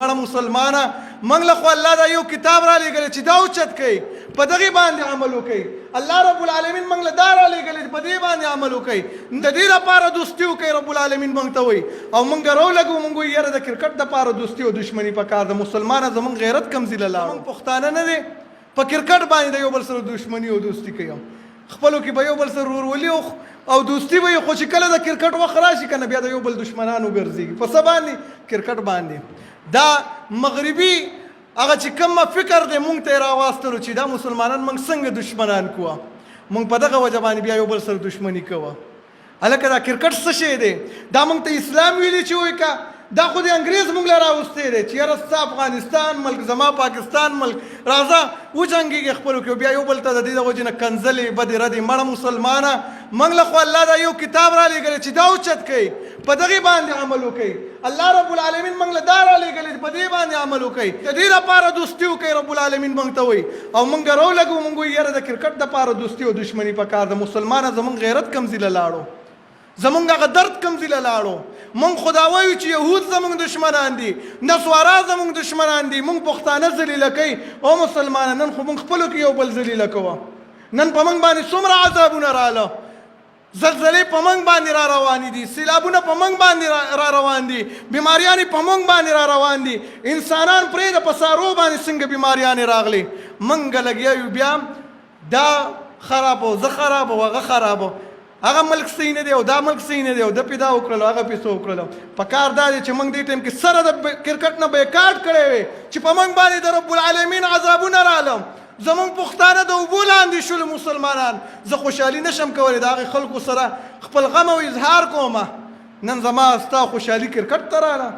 مسلمانه موږ له خو الله دا یو کتاب را لېږلی چې دا اوچت کوي په دغې باندې عمل وکوئ. الله رب العالمین موږ له دا را لېږلی چې په دې باندې عمل وکوئ. د دې لپاره دوستي وکوئ رب العالمین موږ ته وایي او موږ راولګو موږ وایي یاره د کرکټ دپاره دوستي او دشمني پکار ده. مسلمانه زموږ غیرت کم ځي له لاړو. موږ پښتانه نه دی په کرکټ باندې د یو بل سره دشمني او دوستي کوي. خپلو کې به یو بل سره ورورولي او دوستي به وي، خو چې کله د کرکټ وخت راشي که نه بیا د یو بل دشمنان وګرځېږي. په څه باندې؟ کرکټ باندې. دا مغربي هغه چې کوم فکر دی مونږ ته یې راواستلو چې دا مسلمانان موږ څنګه دشمنان کوه، موږ په دغه وجه باندې بیا یو بل سره دشمني کوه. هلکه دا کرکټ څه شی دی؟ دا موږ ته اسلام ویلي چې وایي که دا خو د انګریز موږ له راوستی دی چې یاره ستا افغانستان ملک زما پاکستان ملک راځه وجنګېږي خپلو کې، بیا یو بل ته د دې د وجې نه کنځلې بدې ردې. مړه مسلمانه موږ له خو الله دا یو کتاب را لېږلی چې دا اوچت کوي په دغې باندې عمل وکوئ. الله رب العالمین موږ له دا را لېږلی چې په دې باندې عمل وکوئ. د دې لپاره دوستي وکوئ رب العالمین موږ ته وایي او موږ راولګو موږ وایي یاره د کرکټ دپاره دوستي او دشمني پکار ده. مسلمانه زموږ غیرت کم ځي له لاړو، زمونږ هغه درد کم ځي له لاړو. مونږ خدا وایو چې یهود زمونږ دشمنان دي، نصوارا زمونږ دشمنان دي، مونږ پښتانه ذلیله کوي. او مسلمانه نن خو مونږ خپلو کې یو بل ذلیله کوه. نن په موږ باندې څومره عذابونه رااله، زلزلې په موږ باندې را روانې دي، سیلابونه په موږ باندې را روان دي، بیماریانې په موږ باندې را روان دي. انسانان پرېږده په سارو باندې څنګه بیماریانې راغلي. موږ لګیا یو بیا دا خراب او زه خراب او هغه خراب، هغه ملک صحیح نه دی او دا ملک صحیح نه دی او ده پې دا وکړلو هغه پې څه وکړلو. په کار دا دی چې موږ دې ټایم کې سره د کرکټ نه بیکاټ کړی وی چې په موږ باندې د رب العالمین عذابونه راغلم. زمونږ پښتانه د اوبو لاندې شولو مسلمانان. زه خوشحالي نشم کولی د هغې خلکو سره خپل غم او اظهار کومه. نن زما ستا خوشحالي کرکټ ته راغله.